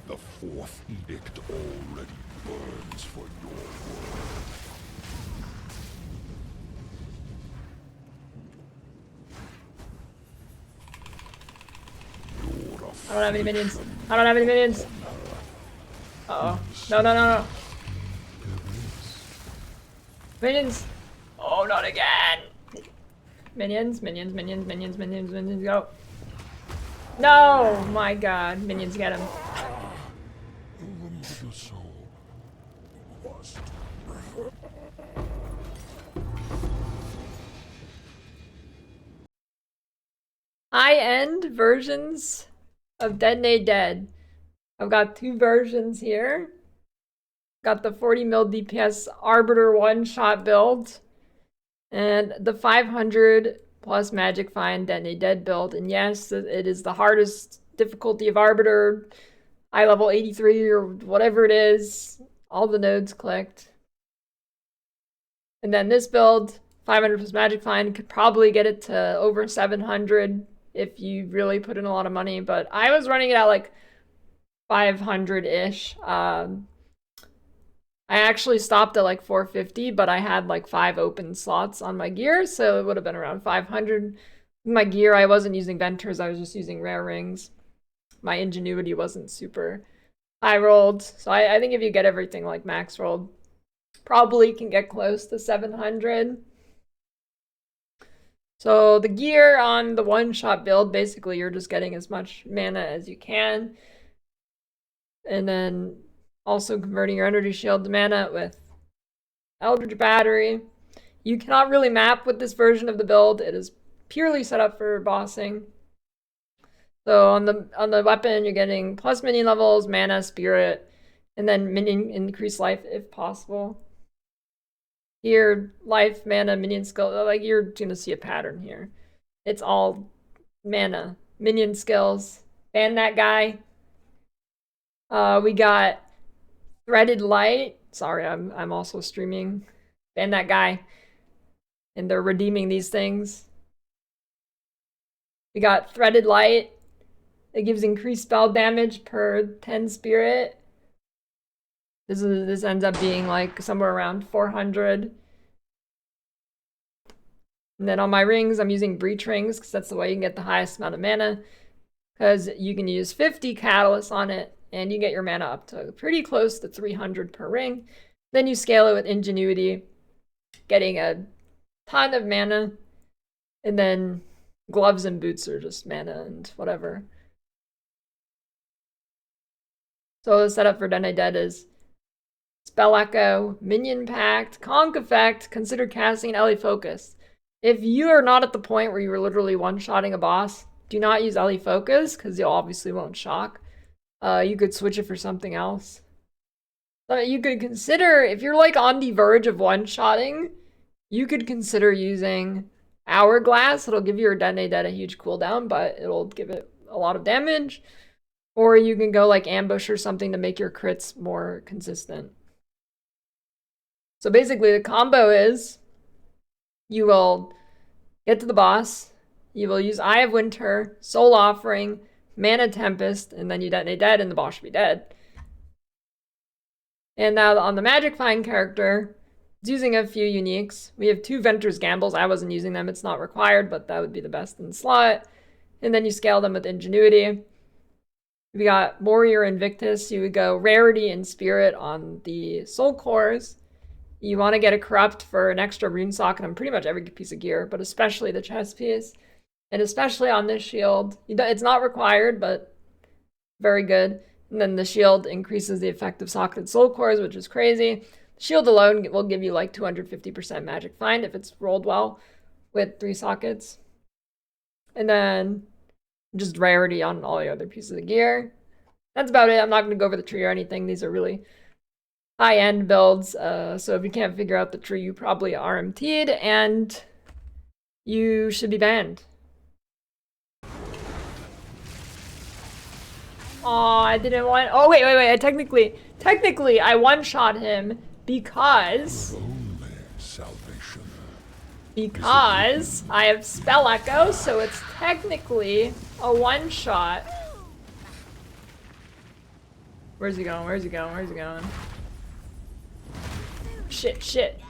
The fourth edict already burns for your world. I don't have any minions. I don't have any minions. Uh-oh. No, no, no, no. Minions! Oh, not again! Minions, minions, minions, minions, minions, minions, go. No! My god. Minions, get him. The soul must. High-end versions of Detonate Dead. I've got two versions here. Got the 40 mil DPS Arbiter one-shot build. And the 500 plus Magic Find Detonate Dead build. And yes, it is the hardest difficulty of Arbiter. High level 83 or whatever it is. All the nodes clicked. And then this build, 500 plus Magic Find, could probably get it to over 700 if you really put in a lot of money. But I was running it at like 500-ish. I actually stopped at like 450, but I had like 5 open slots on my gear, so it would have been around 500. My gear, I wasn't using Venters, I was just using rare rings. My ingenuity wasn't super high rolled, so I think if you get everything like max rolled, probably can get close to 700. So the gear on the one-shot build, basically you're just getting as much mana as you can. And then also converting your energy shield to mana with Eldritch Battery. You cannot really map with this version of the build. It is purely set up for bossing. So on the weapon, you're getting plus minion levels, mana, spirit, and then minion increased life if possible. Here, life, mana, minion skill, like you're gonna see a pattern here. It's all mana, minion skills. Ban that guy. We got Threaded Light. Sorry, I'm also streaming. Ban that guy. And they're redeeming these things. We got Threaded Light. It gives increased spell damage per 10 spirit. This ends up being like somewhere around 400. And then on my rings, I'm using Breach Rings because that's the way you can get the highest amount of mana. Because you can use 50 catalysts on it, and you get your mana up to pretty close to 300 per ring. Then you scale it with Ingenuity, getting a ton of mana. And then gloves and boots are just mana and whatever. So the setup for Detonate Dead is Spell Echo, Minion Pact, Conk Effect, consider casting Ellie Focus. If you are not at the point where you were literally one-shotting a boss, do not use Ellie Focus, because you obviously won't shock. You could switch it for something else. But you could consider, if you're like on the verge of one-shotting, you could consider using Hourglass. It'll give your Detonate Dead a huge cooldown, but it'll give it a lot of damage. Or you can go like Ambush or something to make your crits more consistent. So basically the combo is you will get to the boss, you will use Eye of Winter, Soul Offering, Mana Tempest, and then you Detonate Dead and the boss should be dead. And now on the Magic Find character, it's using a few uniques. We have 2 Venter's Gambles. I wasn't using them, it's not required, but that would be the best in the slot. And then you scale them with Ingenuity. We got Warrior Invictus. You would go Rarity and Spirit on the Soul Cores. You want to get a Corrupt for an extra rune socket on pretty much every piece of gear, but especially the chest piece. And especially on this shield. It's not required, but very good. And then the shield increases the effective socketed Soul Cores, which is crazy. Shield alone will give you like 250% Magic Find if it's rolled well with 3 sockets. And then just Rarity on all the other pieces of gear. That's about it. I'm not going to go over the tree or anything. These are really high-end builds. So if you can't figure out the tree, you probably RMT'd and you should be banned. Aw, I didn't want... Oh, wait. I technically, I one-shot him because I have Spell Echo, so it's technically a one-shot. Where's he going? Where's he going? Where's he going? Shit, shit.